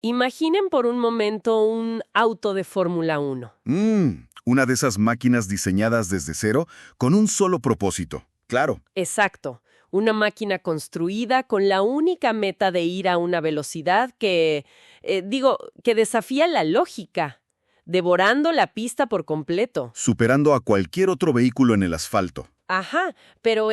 Imaginen por un momento un auto de Fórmula 1. Una de esas máquinas diseñadas desde cero con un solo propósito. Claro. Exacto. Una máquina construida con la única meta de ir a una velocidad que desafía la lógica, devorando la pista por completo. Superando a cualquier otro vehículo en el asfalto. Ajá, pero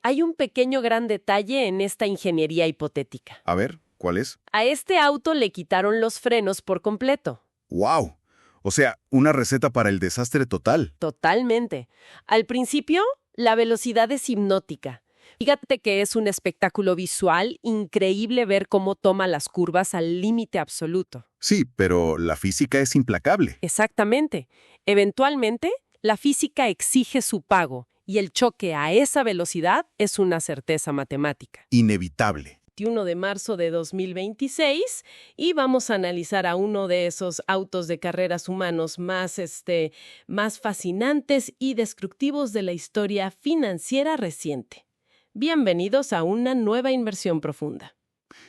hay un pequeño gran detalle en esta ingeniería hipotética. A ver, ¿cuál es? A este auto le quitaron los frenos por completo. ¡Wow! O sea, una receta para el desastre total. Totalmente. Al principio, la velocidad es hipnótica. Fíjate que es un espectáculo visual increíble ver cómo toma las curvas al límite absoluto. Sí, pero la física es implacable. Exactamente. Eventualmente, la física exige su pago y el choque a esa velocidad es una certeza matemática. Inevitable. 21 de marzo de 2026 y vamos a analizar a uno de esos autos de carreras humanos más fascinantes y destructivos de la historia financiera reciente. Bienvenidos a una nueva inversión profunda.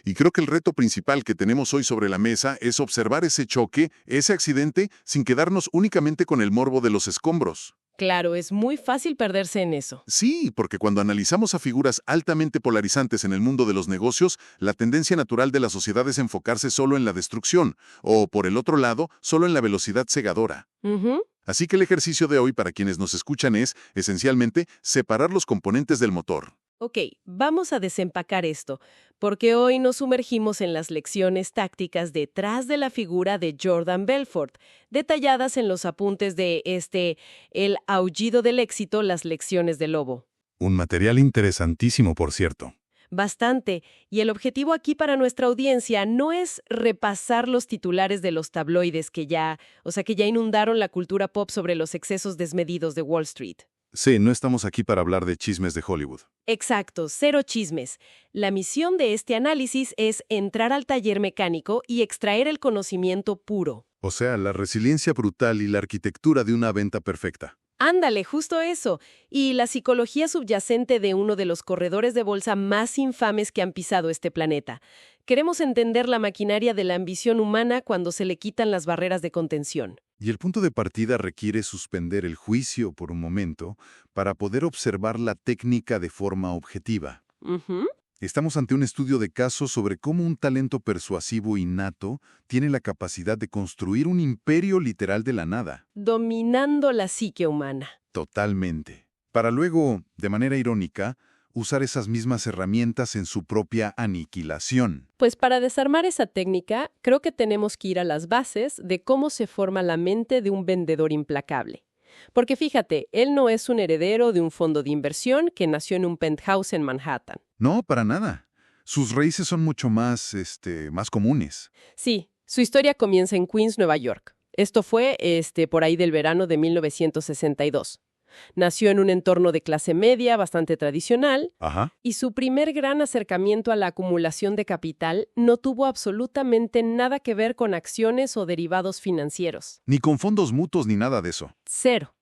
Y creo que el reto principal que tenemos hoy sobre la mesa es observar ese choque, ese accidente, sin quedarnos únicamente con el morbo de los escombros. Claro, es muy fácil perderse en eso. Sí, porque cuando analizamos a figuras altamente polarizantes en el mundo de los negocios, la tendencia natural de la sociedad es enfocarse solo en la destrucción, o, por el otro lado, solo en la velocidad cegadora. Así que el ejercicio de hoy para quienes nos escuchan es, esencialmente, separar los componentes del motor. Ok, vamos a desempacar esto, porque hoy nos sumergimos en las lecciones tácticas detrás de la figura de Jordan Belfort, detalladas en los apuntes de El aullido del éxito, las lecciones del lobo. Un material interesantísimo, por cierto. Bastante, y el objetivo aquí para nuestra audiencia no es repasar los titulares de los tabloides que ya inundaron la cultura pop sobre los excesos desmedidos de Wall Street. Sí, no estamos aquí para hablar de chismes de Hollywood. Exacto, cero chismes. La misión de este análisis es entrar al taller mecánico y extraer el conocimiento puro. O sea, la resiliencia brutal y la arquitectura de una venta perfecta. Ándale, justo eso. Y la psicología subyacente de uno de los corredores de bolsa más infames que han pisado este planeta. Queremos entender la maquinaria de la ambición humana cuando se le quitan las barreras de contención. Y el punto de partida requiere suspender el juicio por un momento para poder observar la técnica de forma objetiva. Estamos ante un estudio de caso sobre cómo un talento persuasivo innato tiene la capacidad de construir un imperio literal de la nada. Dominando la psique humana. Totalmente. Para luego, de manera irónica, usar esas mismas herramientas en su propia aniquilación. Pues para desarmar esa técnica, creo que tenemos que ir a las bases de cómo se forma la mente de un vendedor implacable. Porque fíjate, él no es un heredero de un fondo de inversión que nació en un penthouse en Manhattan. No, para nada. Sus raíces son mucho más comunes. Sí, su historia comienza en Queens, Nueva York. Esto fue por ahí del verano de 1962. Nació en un entorno de clase media bastante tradicional. Y su primer gran acercamiento a la acumulación de capital no tuvo absolutamente nada que ver con acciones o derivados financieros. Ni con fondos mutuos ni nada de eso. Cero.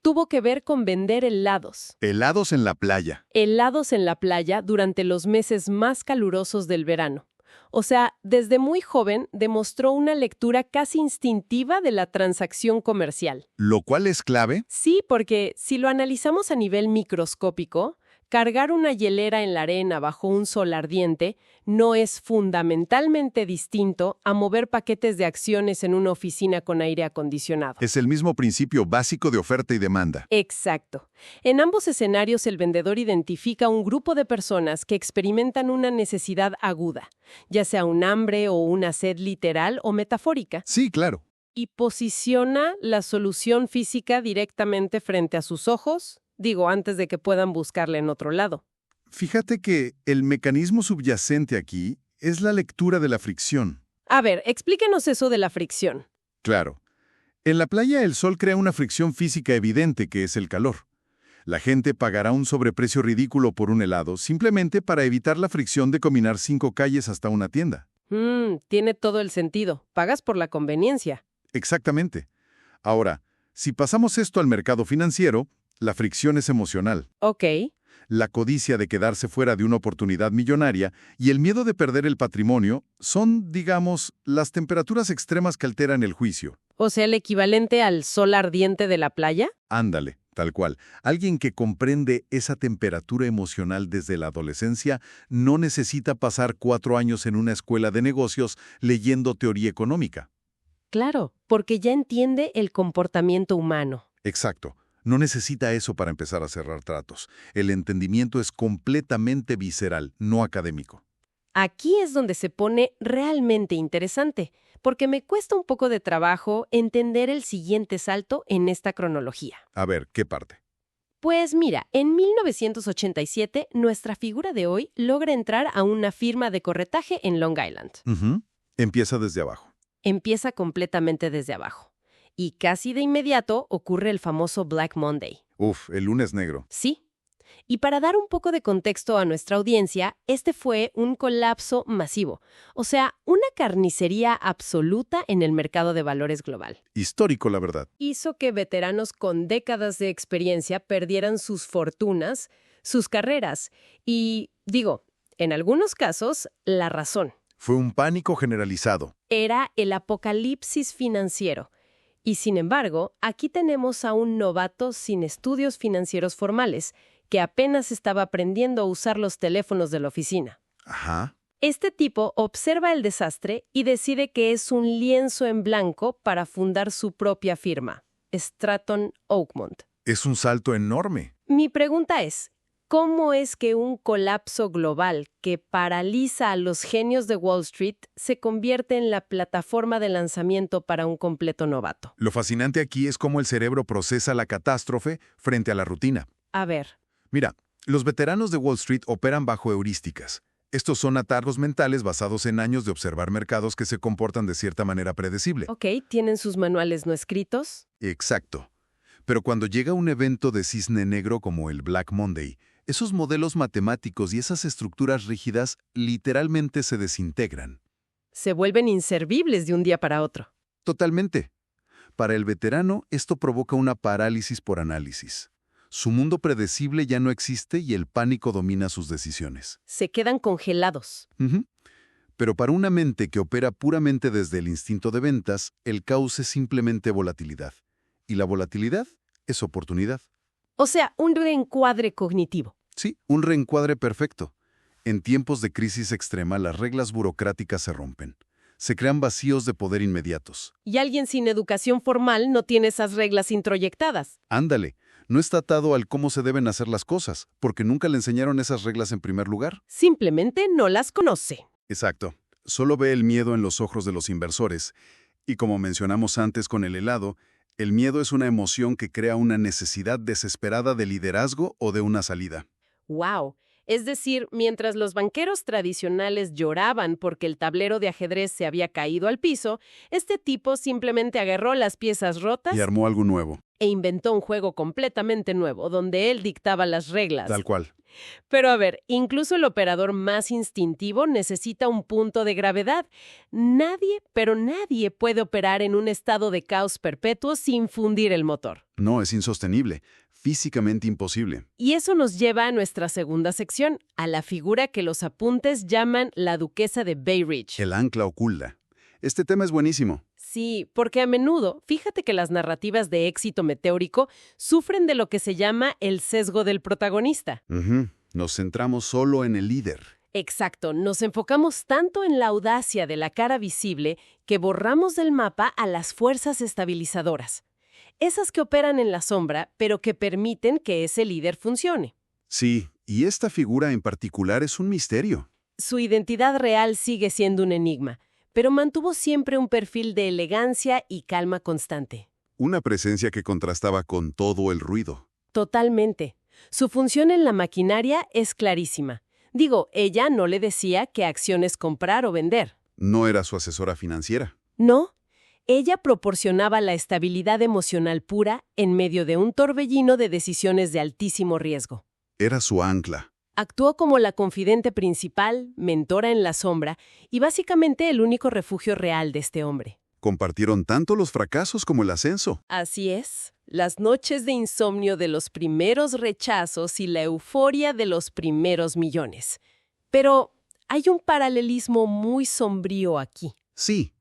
Tuvo que ver con vender helados. Helados en la playa. Helados en la playa durante los meses más calurosos del verano. O sea, desde muy joven demostró una lectura casi instintiva de la transacción comercial. ¿Lo cual es clave? Sí, porque si lo analizamos a nivel microscópico, cargar una hielera en la arena bajo un sol ardiente no es fundamentalmente distinto a mover paquetes de acciones en una oficina con aire acondicionado. Es el mismo principio básico de oferta y demanda. Exacto. En ambos escenarios el vendedor identifica un grupo de personas que experimentan una necesidad aguda, ya sea un hambre o una sed literal o metafórica. Sí, claro. Y posiciona la solución física directamente frente a sus ojos, antes de que puedan buscarla en otro lado. Fíjate que el mecanismo subyacente aquí es la lectura de la fricción. A ver, explíquenos eso de la fricción. Claro. En la playa el sol crea una fricción física evidente que es el calor. La gente pagará un sobreprecio ridículo por un helado simplemente para evitar la fricción de caminar 5 calles hasta una tienda. Tiene todo el sentido. Pagas por la conveniencia. Exactamente. Ahora, si pasamos esto al mercado financiero, la fricción es emocional. Ok. La codicia de quedarse fuera de una oportunidad millonaria y el miedo de perder el patrimonio son, digamos, las temperaturas extremas que alteran el juicio. O sea, el equivalente al sol ardiente de la playa. Ándale, tal cual. Alguien que comprende esa temperatura emocional desde la adolescencia no necesita pasar 4 años en una escuela de negocios leyendo teoría económica. Claro, porque ya entiende el comportamiento humano. Exacto. No necesita eso para empezar a cerrar tratos. El entendimiento es completamente visceral, no académico. Aquí es donde se pone realmente interesante, porque me cuesta un poco de trabajo entender el siguiente salto en esta cronología. A ver, ¿qué parte? Pues mira, en 1987, nuestra figura de hoy logra entrar a una firma de corretaje en Long Island. Empieza desde abajo. Empieza completamente desde abajo. Y casi de inmediato ocurre el famoso Black Monday. Uf, el lunes negro. Sí. Y para dar un poco de contexto a nuestra audiencia, este fue un colapso masivo. O sea, una carnicería absoluta en el mercado de valores global. Histórico, la verdad. Hizo que veteranos con décadas de experiencia perdieran sus fortunas, sus carreras y, en algunos casos, la razón. Fue un pánico generalizado. Era el apocalipsis financiero. Y sin embargo, aquí tenemos a un novato sin estudios financieros formales, que apenas estaba aprendiendo a usar los teléfonos de la oficina. Ajá. Este tipo observa el desastre y decide que es un lienzo en blanco para fundar su propia firma, Stratton Oakmont. Es un salto enorme. Mi pregunta es, ¿cómo es que un colapso global que paraliza a los genios de Wall Street se convierte en la plataforma de lanzamiento para un completo novato? Lo fascinante aquí es cómo el cerebro procesa la catástrofe frente a la rutina. A ver. Mira, los veteranos de Wall Street operan bajo heurísticas. Estos son atajos mentales basados en años de observar mercados que se comportan de cierta manera predecible. Ok, ¿tienen sus manuales no escritos? Exacto. Pero cuando llega un evento de cisne negro como el Black Monday, esos modelos matemáticos y esas estructuras rígidas literalmente se desintegran. Se vuelven inservibles de un día para otro. Totalmente. Para el veterano, esto provoca una parálisis por análisis. Su mundo predecible ya no existe y el pánico domina sus decisiones. Se quedan congelados. Pero para una mente que opera puramente desde el instinto de ventas, el caos es simplemente volatilidad. Y la volatilidad es oportunidad. O sea, un reencuadre cognitivo. Sí, un reencuadre perfecto. En tiempos de crisis extrema, las reglas burocráticas se rompen. Se crean vacíos de poder inmediatos. Y alguien sin educación formal no tiene esas reglas introyectadas. Ándale. No está atado al cómo se deben hacer las cosas, porque nunca le enseñaron esas reglas en primer lugar. Simplemente no las conoce. Exacto. Solo ve el miedo en los ojos de los inversores. Y como mencionamos antes con el helado, el miedo es una emoción que crea una necesidad desesperada de liderazgo o de una salida. ¡Wow! Es decir, mientras los banqueros tradicionales lloraban porque el tablero de ajedrez se había caído al piso, este tipo simplemente agarró las piezas rotas y armó algo nuevo. E inventó un juego completamente nuevo, donde él dictaba las reglas. Tal cual. Pero a ver, incluso el operador más instintivo necesita un punto de gravedad. Nadie, pero nadie puede operar en un estado de caos perpetuo sin fundir el motor. No, es insostenible. Físicamente imposible. Y eso nos lleva a nuestra segunda sección, a la figura que los apuntes llaman la duquesa de Bay Ridge. El ancla oculta. Este tema es buenísimo. Sí, porque a menudo, fíjate que las narrativas de éxito meteórico sufren de lo que se llama el sesgo del protagonista. Nos centramos solo en el líder. Exacto, nos enfocamos tanto en la audacia de la cara visible que borramos del mapa a las fuerzas estabilizadoras. Esas que operan en la sombra, pero que permiten que ese líder funcione. Sí, y esta figura en particular es un misterio. Su identidad real sigue siendo un enigma, pero mantuvo siempre un perfil de elegancia y calma constante. Una presencia que contrastaba con todo el ruido. Totalmente. Su función en la maquinaria es clarísima. Ella no le decía qué acciones comprar o vender. No era su asesora financiera. No. Ella proporcionaba la estabilidad emocional pura en medio de un torbellino de decisiones de altísimo riesgo. Era su ancla. Actuó como la confidente principal, mentora en la sombra y básicamente el único refugio real de este hombre. Compartieron tanto los fracasos como el ascenso. Así es. Las noches de insomnio de los primeros rechazos y la euforia de los primeros millones. Pero hay un paralelismo muy sombrío aquí. Sí.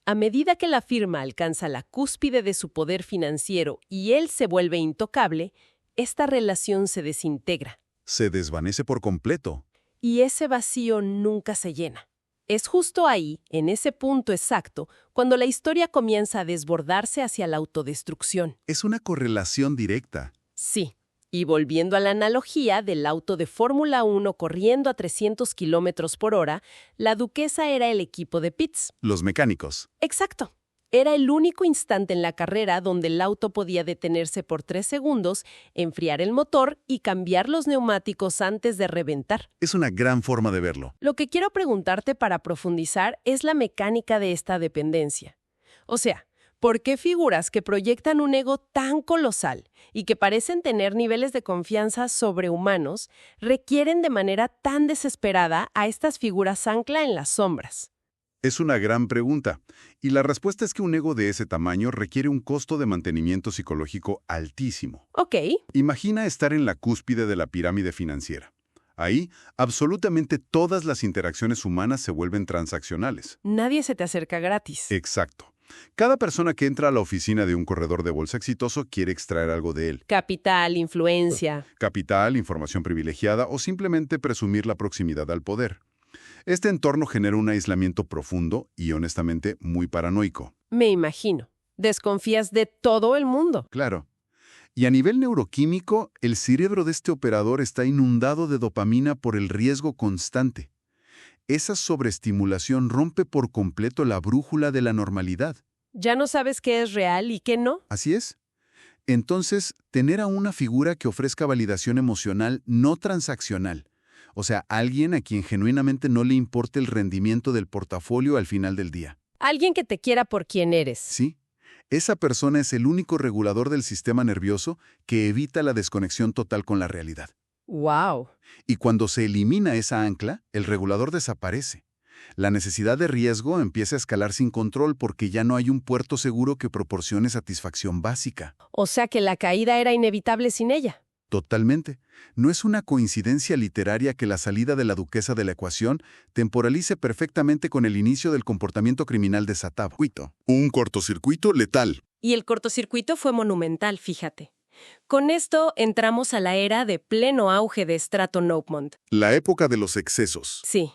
A medida que la firma alcanza la cúspide de su poder financiero y él se vuelve intocable, esta relación se desintegra. Se desvanece por completo. Y ese vacío nunca se llena. Es justo ahí, en ese punto exacto, cuando la historia comienza a desbordarse hacia la autodestrucción. Es una correlación directa. Sí. Y volviendo a la analogía del auto de Fórmula 1 corriendo a 300 kilómetros por hora, la duquesa era el equipo de pits. Los mecánicos. Exacto. Era el único instante en la carrera donde el auto podía detenerse por 3 segundos, enfriar el motor y cambiar los neumáticos antes de reventar. Es una gran forma de verlo. Lo que quiero preguntarte para profundizar es la mecánica de esta dependencia. O sea, ¿por qué figuras que proyectan un ego tan colosal y que parecen tener niveles de confianza sobrehumanos requieren de manera tan desesperada a estas figuras ancla en las sombras? Es una gran pregunta, y la respuesta es que un ego de ese tamaño requiere un costo de mantenimiento psicológico altísimo. Ok. Imagina estar en la cúspide de la pirámide financiera. Ahí, absolutamente todas las interacciones humanas se vuelven transaccionales. Nadie se te acerca gratis. Exacto. Cada persona que entra a la oficina de un corredor de bolsa exitoso quiere extraer algo de él. Capital, influencia. Capital, información privilegiada o simplemente presumir la proximidad al poder. Este entorno genera un aislamiento profundo y, honestamente, muy paranoico. Me imagino. Desconfías de todo el mundo. Claro. Y a nivel neuroquímico, el cerebro de este operador está inundado de dopamina por el riesgo constante. Esa sobreestimulación rompe por completo la brújula de la normalidad. Ya no sabes qué es real y qué no. Así es. Entonces, tener a una figura que ofrezca validación emocional no transaccional, o sea, alguien a quien genuinamente no le importe el rendimiento del portafolio al final del día. Alguien que te quiera por quien eres. Sí. Esa persona es el único regulador del sistema nervioso que evita la desconexión total con la realidad. ¡Wow! Y cuando se elimina esa ancla, el regulador desaparece. La necesidad de riesgo empieza a escalar sin control porque ya no hay un puerto seguro que proporcione satisfacción básica. O sea que la caída era inevitable sin ella. Totalmente. No es una coincidencia literaria que la salida de la duquesa de la ecuación temporalice perfectamente con el inicio del comportamiento criminal de Satavo. Un cortocircuito letal. Y el cortocircuito fue monumental, fíjate. Con esto entramos a la era de pleno auge de Stratton Oakmont. La época de los excesos. Sí.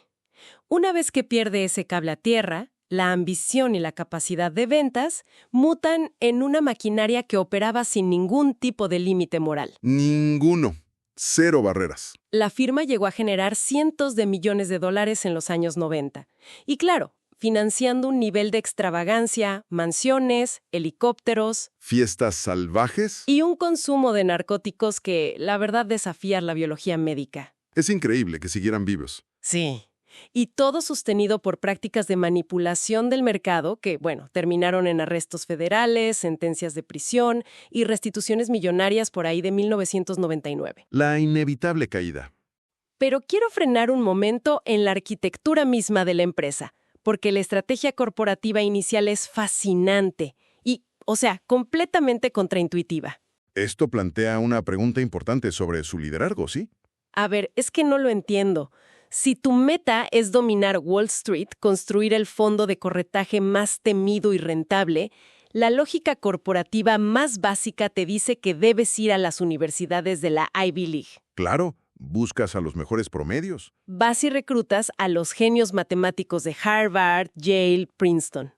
Una vez que pierde ese cable a tierra, la ambición y la capacidad de ventas mutan en una maquinaria que operaba sin ningún tipo de límite moral. Ninguno. Cero barreras. La firma llegó a generar cientos de millones de dólares en los años 90. Y claro, financiando un nivel de extravagancia, mansiones, helicópteros... Fiestas salvajes. Y un consumo de narcóticos que, la verdad, desafía la biología médica. Es increíble que siguieran vivos. Sí. Y todo sostenido por prácticas de manipulación del mercado que, bueno, terminaron en arrestos federales, sentencias de prisión y restituciones millonarias por ahí de 1999. La inevitable caída. Pero quiero frenar un momento en la arquitectura misma de la empresa, porque la estrategia corporativa inicial es fascinante y, o sea, completamente contraintuitiva. Esto plantea una pregunta importante sobre su liderazgo, ¿sí? A ver, es que no lo entiendo. Si tu meta es dominar Wall Street, construir el fondo de corretaje más temido y rentable, la lógica corporativa más básica te dice que debes ir a las universidades de la Ivy League. Claro, buscas a los mejores promedios. Vas y reclutas a los genios matemáticos de Harvard, Yale, Princeton.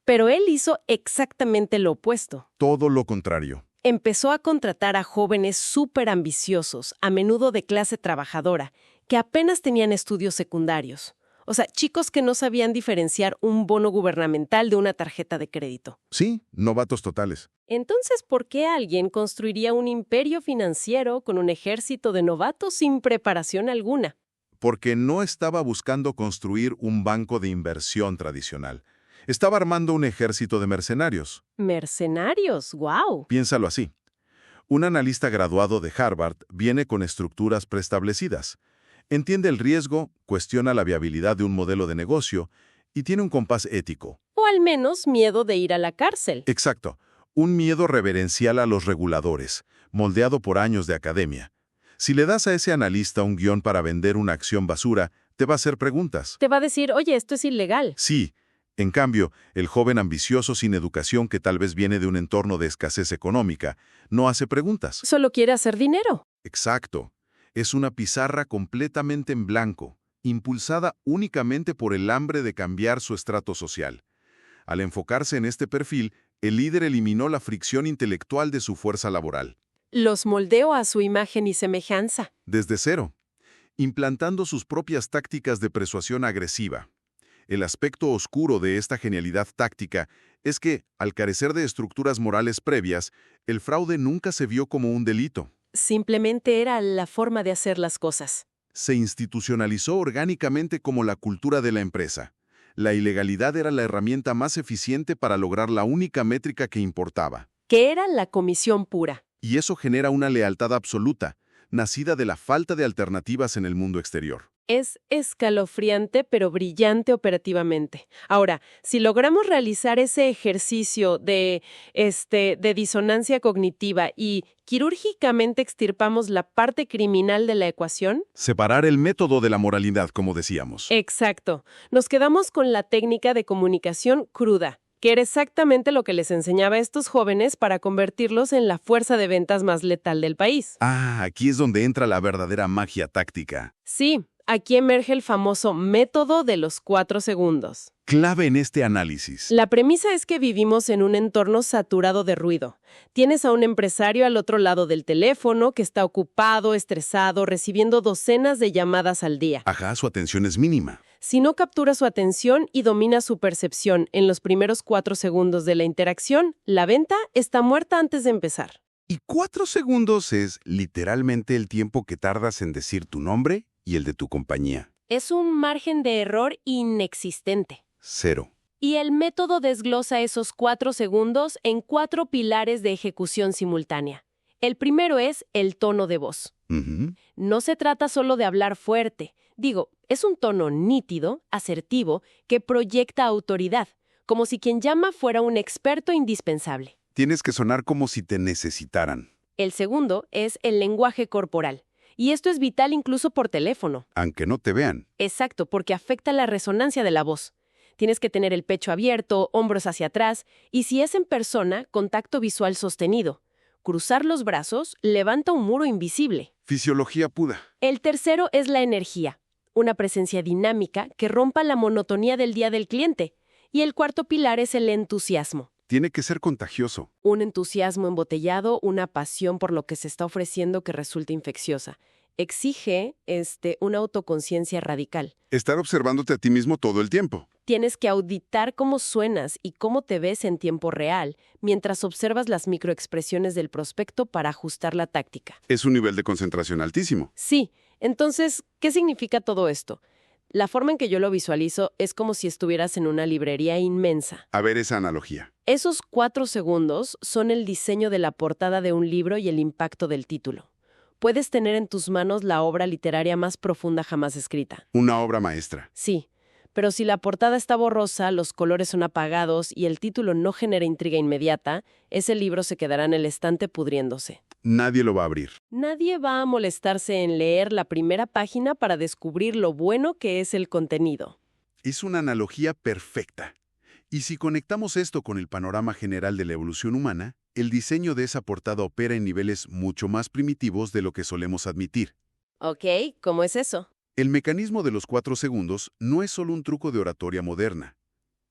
Pero él hizo exactamente lo opuesto. Todo lo contrario. Empezó a contratar a jóvenes súper ambiciosos, a menudo de clase trabajadora, que apenas tenían estudios secundarios. O sea, chicos que no sabían diferenciar un bono gubernamental de una tarjeta de crédito. Sí, novatos totales. Entonces, ¿por qué alguien construiría un imperio financiero con un ejército de novatos sin preparación alguna? Porque no estaba buscando construir un banco de inversión tradicional. Estaba armando un ejército de mercenarios. ¡Mercenarios! ¡Guau! Piénsalo así. Un analista graduado de Harvard viene con estructuras preestablecidas. Entiende el riesgo, cuestiona la viabilidad de un modelo de negocio y tiene un compás ético. O O al menos miedo de ir a la cárcel. Exacto. Un miedo reverencial a los reguladores, moldeado por años de academia. Si le das a ese analista un guión para vender una acción basura, te va a hacer preguntas. Te va a decir, oye, esto es ilegal. Sí. En cambio, el joven ambicioso sin educación que tal vez viene de un entorno de escasez económica, no hace preguntas. Solo quiere hacer dinero. Exacto. Es una pizarra completamente en blanco, impulsada únicamente por el hambre de cambiar su estrato social. Al enfocarse en este perfil, el líder eliminó la fricción intelectual de su fuerza laboral. Los moldeó a su imagen y semejanza. Desde cero, implantando sus propias tácticas de persuasión agresiva. El aspecto oscuro de esta genialidad táctica es que, al carecer de estructuras morales previas, el fraude nunca se vio como un delito. Simplemente era la forma de hacer las cosas. Se institucionalizó orgánicamente como la cultura de la empresa. La ilegalidad era la herramienta más eficiente para lograr la única métrica que importaba. Que era la comisión pura. Y eso genera una lealtad absoluta, nacida de la falta de alternativas en el mundo exterior. Es escalofriante, pero brillante operativamente. Ahora, si logramos realizar ese ejercicio de disonancia cognitiva y quirúrgicamente extirpamos la parte criminal de la ecuación. Separar el método de la moralidad, como decíamos. Exacto. Nos quedamos con la técnica de comunicación cruda, que era exactamente lo que les enseñaba a estos jóvenes para convertirlos en la fuerza de ventas más letal del país. Ah, aquí es donde entra la verdadera magia táctica. Sí. Aquí emerge el famoso método de los 4 segundos. Clave en este análisis. La premisa es que vivimos en un entorno saturado de ruido. Tienes a un empresario al otro lado del teléfono que está ocupado, estresado, recibiendo docenas de llamadas al día. Ajá, su atención es mínima. Si no captura su atención y domina su percepción en los primeros 4 segundos de la interacción, la venta está muerta antes de empezar. Y 4 segundos es literalmente el tiempo que tardas en decir tu nombre y el de tu compañía. Es un margen de error inexistente. 0. Y el método desglosa esos 4 segundos en 4 pilares de ejecución simultánea. El primero es el tono de voz. No se trata solo de hablar fuerte. Es un tono nítido, asertivo, que proyecta autoridad, como si quien llama fuera un experto indispensable. Tienes que sonar como si te necesitaran. El segundo es el lenguaje corporal. Y esto es vital incluso por teléfono. Aunque no te vean. Exacto, porque afecta la resonancia de la voz. Tienes que tener el pecho abierto, hombros hacia atrás, y si es en persona, contacto visual sostenido. Cruzar los brazos levanta un muro invisible. Fisiología pura. El tercero es la energía, una presencia dinámica que rompa la monotonía del día del cliente. Y el cuarto pilar es el entusiasmo. Tiene que ser contagioso. Un entusiasmo embotellado, una pasión por lo que se está ofreciendo que resulta infecciosa. Exige una autoconciencia radical. Estar observándote a ti mismo todo el tiempo. Tienes que auditar cómo suenas y cómo te ves en tiempo real, mientras observas las microexpresiones del prospecto para ajustar la táctica. Es un nivel de concentración altísimo. Sí. Entonces, ¿qué significa todo esto? La forma en que yo lo visualizo es como si estuvieras en una librería inmensa. A ver esa analogía. Esos 4 segundos son el diseño de la portada de un libro y el impacto del título. Puedes tener en tus manos la obra literaria más profunda jamás escrita. Una obra maestra. Sí, pero si la portada está borrosa, los colores son apagados y el título no genera intriga inmediata, ese libro se quedará en el estante pudriéndose. Nadie lo va a abrir. Nadie va a molestarse en leer la primera página para descubrir lo bueno que es el contenido. Es una analogía perfecta. Y si conectamos esto con el panorama general de la evolución humana, el diseño de esa portada opera en niveles mucho más primitivos de lo que solemos admitir. Ok, ¿cómo es eso? El mecanismo de los 4 segundos no es solo un truco de oratoria moderna.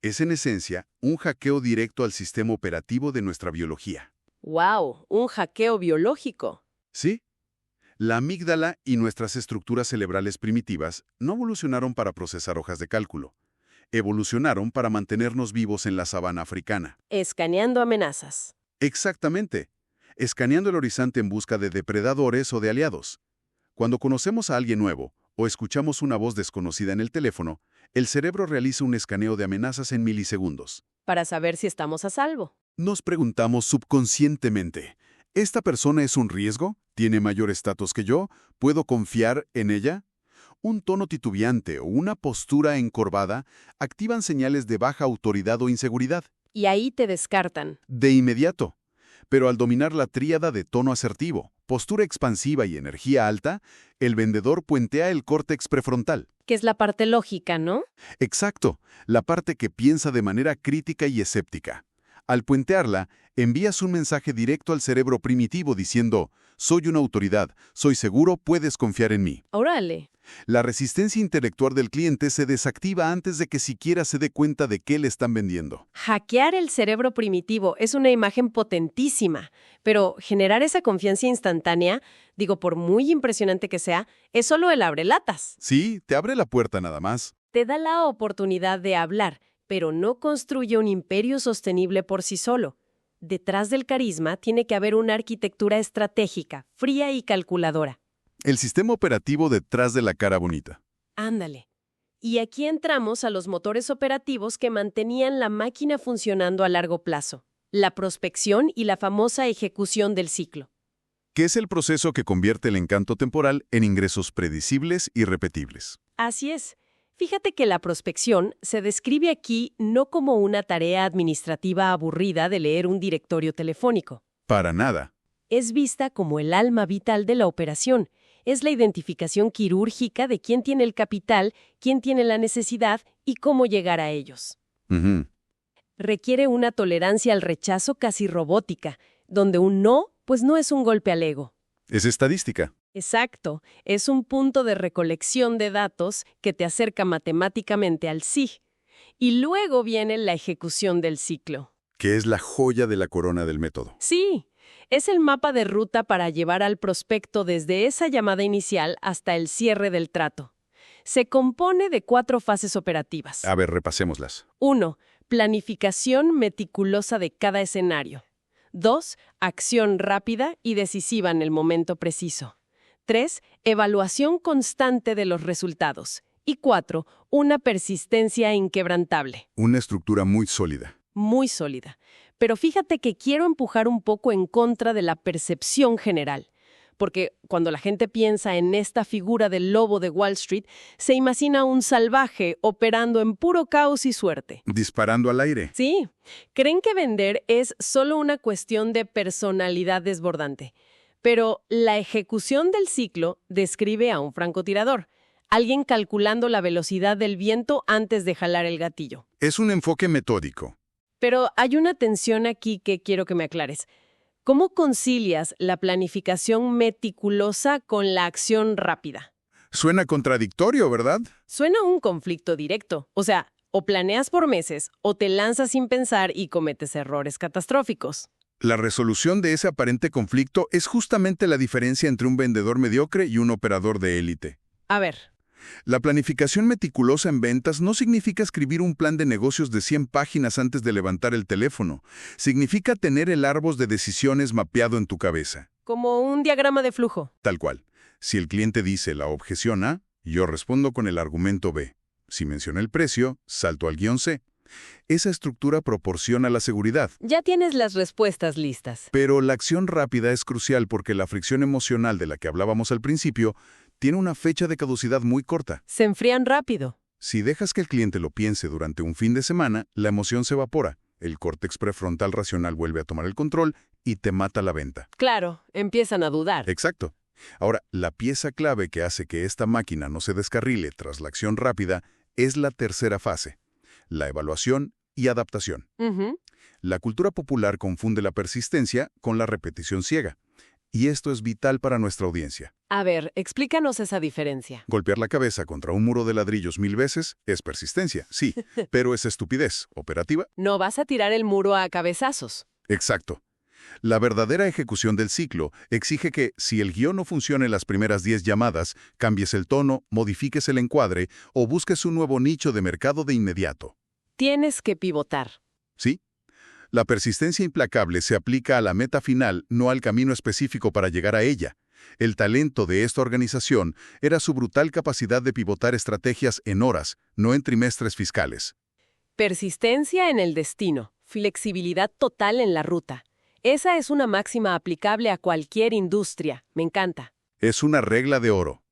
Es en esencia un hackeo directo al sistema operativo de nuestra biología. ¡Wow! Un hackeo biológico. ¿Sí? La amígdala y nuestras estructuras cerebrales primitivas no evolucionaron para procesar hojas de cálculo. Evolucionaron para mantenernos vivos en la sabana africana. Escaneando amenazas. Exactamente. Escaneando el horizonte en busca de depredadores o de aliados. Cuando conocemos a alguien nuevo o escuchamos una voz desconocida en el teléfono, el cerebro realiza un escaneo de amenazas en milisegundos. Para saber si estamos a salvo. Nos preguntamos subconscientemente, ¿esta persona es un riesgo? ¿Tiene mayor estatus que yo? ¿Puedo confiar en ella? Un tono titubeante o una postura encorvada activan señales de baja autoridad o inseguridad. Y ahí te descartan. De inmediato. Pero al dominar la tríada de tono asertivo, postura expansiva y energía alta, el vendedor puentea el córtex prefrontal. Que es la parte lógica, ¿no? Exacto, la parte que piensa de manera crítica y escéptica. Al puentearla, envías un mensaje directo al cerebro primitivo diciendo, soy una autoridad, soy seguro, puedes confiar en mí. Órale. La resistencia intelectual del cliente se desactiva antes de que siquiera se dé cuenta de qué le están vendiendo. Hackear el cerebro primitivo es una imagen potentísima, pero generar esa confianza instantánea, digo, por muy impresionante que sea, es solo el abrelatas. Sí, te abre la puerta nada más. Te da la oportunidad de hablar, pero no construye un imperio sostenible por sí solo. Detrás del carisma tiene que haber una arquitectura estratégica, fría y calculadora. El sistema operativo detrás de la cara bonita. Ándale. Y aquí entramos a los motores operativos que mantenían la máquina funcionando a largo plazo. La prospección y la famosa ejecución del ciclo. Que es el proceso que convierte el encanto temporal en ingresos predecibles y repetibles. Así es. Fíjate que la prospección se describe aquí no como una tarea administrativa aburrida de leer un directorio telefónico. Para nada. Es vista como el alma vital de la operación. Es la identificación quirúrgica de quién tiene el capital, quién tiene la necesidad y cómo llegar a ellos. Requiere una tolerancia al rechazo casi robótica, donde un no, pues no es un golpe al ego. Es estadística. Exacto, es un punto de recolección de datos que te acerca matemáticamente al sí. Y luego viene la ejecución del ciclo. Que es la joya de la corona del método. Sí, es el mapa de ruta para llevar al prospecto desde esa llamada inicial hasta el cierre del trato. Se compone de 4 fases operativas. A ver, repasémoslas. 1. Planificación meticulosa de cada escenario. 2. Acción rápida y decisiva en el momento preciso. 3. Evaluación constante de los resultados. Y 4. Una persistencia inquebrantable. Una estructura muy sólida. Muy sólida. Pero fíjate que quiero empujar un poco en contra de la percepción general. Porque cuando la gente piensa en esta figura del lobo de Wall Street, se imagina un salvaje operando en puro caos y suerte. Disparando al aire. Sí. Creen que vender es solo una cuestión de personalidad desbordante. Pero la ejecución del ciclo describe a un francotirador, alguien calculando la velocidad del viento antes de jalar el gatillo. Es un enfoque metódico. Pero hay una tensión aquí que quiero que me aclares. ¿Cómo concilias la planificación meticulosa con la acción rápida? Suena contradictorio, ¿verdad? Suena un conflicto directo. O sea, o planeas por meses, o te lanzas sin pensar y cometes errores catastróficos. La resolución de ese aparente conflicto es justamente la diferencia entre un vendedor mediocre y un operador de élite. A ver. La planificación meticulosa en ventas no significa escribir un plan de negocios de 100 páginas antes de levantar el teléfono. Significa tener el árbol de decisiones mapeado en tu cabeza. Como un diagrama de flujo. Tal cual. Si el cliente dice la objeción A, yo respondo con el argumento B. Si menciona el precio, salto al guión C. Esa estructura proporciona la seguridad. Ya tienes las respuestas listas. Pero la acción rápida es crucial porque la fricción emocional de la que hablábamos al principio tiene una fecha de caducidad muy corta. Se enfrían rápido. Si dejas que el cliente lo piense durante un fin de semana, la emoción se evapora, el córtex prefrontal racional vuelve a tomar el control y te mata la venta. Claro, empiezan a dudar. Exacto. Ahora, la pieza clave que hace que esta máquina no se descarrile tras la acción rápida es la tercera fase, la evaluación y adaptación. La cultura popular confunde la persistencia con la repetición ciega. Y esto es vital para nuestra audiencia. A ver, explícanos esa diferencia. Golpear la cabeza contra un muro de ladrillos 1000 veces es persistencia, sí, pero es estupidez operativa. No vas a tirar el muro a cabezazos. Exacto. La verdadera ejecución del ciclo exige que, si el guión no funciona en las primeras 10 llamadas, cambies el tono, modifiques el encuadre o busques un nuevo nicho de mercado de inmediato. Tienes que pivotar. ¿Sí? La persistencia implacable se aplica a la meta final, no al camino específico para llegar a ella. El talento de esta organización era su brutal capacidad de pivotar estrategias en horas, no en trimestres fiscales. Persistencia en el destino, flexibilidad total en la ruta. Esa es una máxima aplicable a cualquier industria. Me encanta. Es una regla de oro.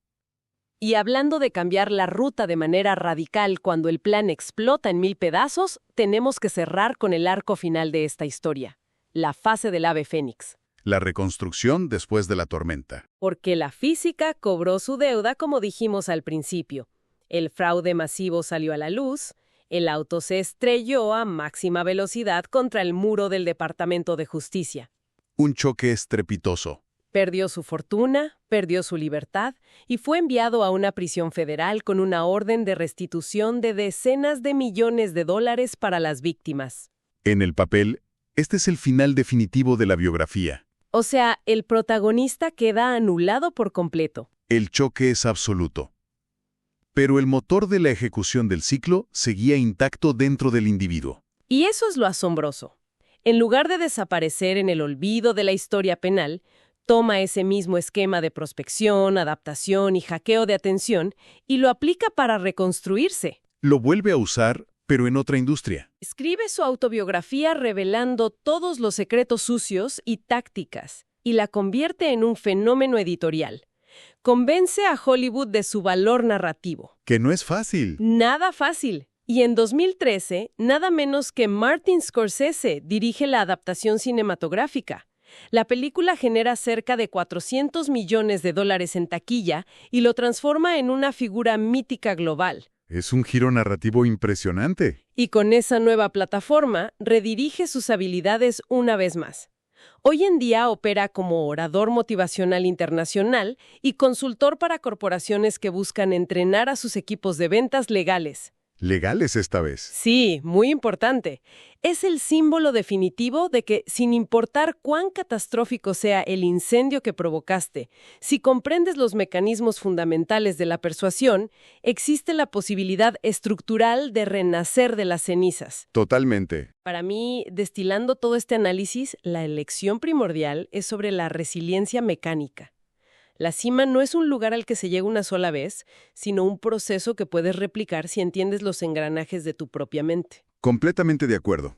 Y hablando de cambiar la ruta de manera radical cuando el plan explota en 1000 pedazos, tenemos que cerrar con el arco final de esta historia, la fase del ave fénix. La reconstrucción después de la tormenta. Porque la física cobró su deuda, como dijimos al principio. El fraude masivo salió a la luz, el auto se estrelló a máxima velocidad contra el muro del Departamento de Justicia. Un choque estrepitoso. Perdió su fortuna, perdió su libertad y fue enviado a una prisión federal con una orden de restitución de decenas de millones de dólares para las víctimas. En el papel, este es el final definitivo de la biografía. O sea, el protagonista queda anulado por completo. El choque es absoluto. Pero el motor de la ejecución del ciclo seguía intacto dentro del individuo. Y eso es lo asombroso. En lugar de desaparecer en el olvido de la historia penal, toma ese mismo esquema de prospección, adaptación y hackeo de atención y lo aplica para reconstruirse. Lo vuelve a usar, pero en otra industria. Escribe su autobiografía revelando todos los secretos sucios y tácticas, y la convierte en un fenómeno editorial. Convence a Hollywood de su valor narrativo. Que no es fácil. Nada fácil. Y en 2013, nada menos que Martin Scorsese dirige la adaptación cinematográfica. La película genera cerca de $400 millones en taquilla y lo transforma en una figura mítica global. Es un giro narrativo impresionante. Y con esa nueva plataforma, redirige sus habilidades una vez más. Hoy en día opera como orador motivacional internacional y consultor para corporaciones que buscan entrenar a sus equipos de ventas legales. Legales esta vez. Sí, muy importante. Es el símbolo definitivo de que, sin importar cuán catastrófico sea el incendio que provocaste, si comprendes los mecanismos fundamentales de la persuasión, existe la posibilidad estructural de renacer de las cenizas. Totalmente. Para mí, destilando todo este análisis, la elección primordial es sobre la resiliencia mecánica. La cima no es un lugar al que se llega una sola vez, sino un proceso que puedes replicar si entiendes los engranajes de tu propia mente. Completamente de acuerdo.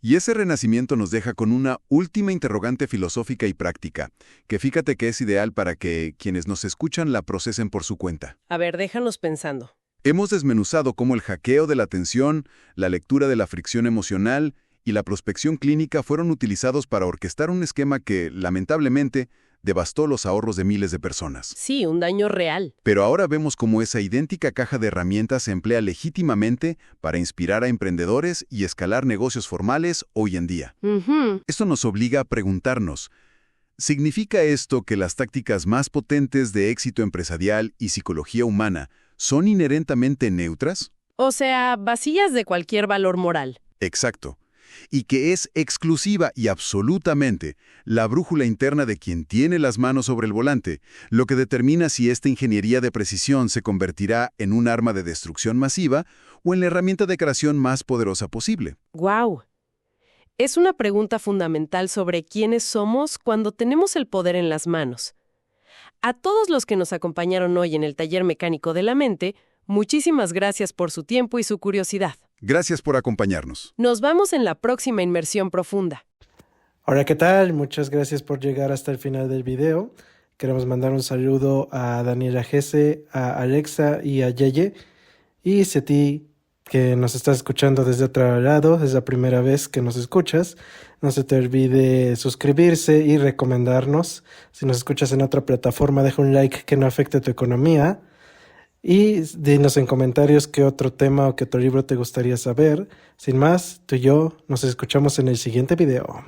Y ese renacimiento nos deja con una última interrogante filosófica y práctica, que fíjate que es ideal para que quienes nos escuchan la procesen por su cuenta. A ver, déjanos pensando. Hemos desmenuzado cómo el hackeo de la atención, la lectura de la fricción emocional y la prospección clínica fueron utilizados para orquestar un esquema que, lamentablemente, devastó los ahorros de miles de personas. Sí, un daño real. Pero ahora vemos cómo esa idéntica caja de herramientas se emplea legítimamente para inspirar a emprendedores y escalar negocios formales hoy en día. Esto nos obliga a preguntarnos, ¿significa esto que las tácticas más potentes de éxito empresarial y psicología humana son inherentemente neutras? O sea, vacías de cualquier valor moral. Exacto. Y que es exclusiva y absolutamente la brújula interna de quien tiene las manos sobre el volante, lo que determina si esta ingeniería de precisión se convertirá en un arma de destrucción masiva o en la herramienta de creación más poderosa posible. ¡Guau! Es una pregunta fundamental sobre quiénes somos cuando tenemos el poder en las manos. A todos los que nos acompañaron hoy en el Taller Mecánico de la Mente, muchísimas gracias por su tiempo y su curiosidad. Gracias por acompañarnos. Nos vamos en la próxima inmersión profunda. Hola, ¿qué tal? Muchas gracias por llegar hasta el final del video. Queremos mandar un saludo a Daniela Gese, a Alexa y a Yeye. Y si a ti que nos estás escuchando desde otro lado, es la primera vez que nos escuchas, no se te olvide suscribirse y recomendarnos. Si nos escuchas en otra plataforma, deja un like que no afecte tu economía. Y dinos en comentarios qué otro tema o qué otro libro te gustaría saber. Sin más, tú y yo nos escuchamos en el siguiente video.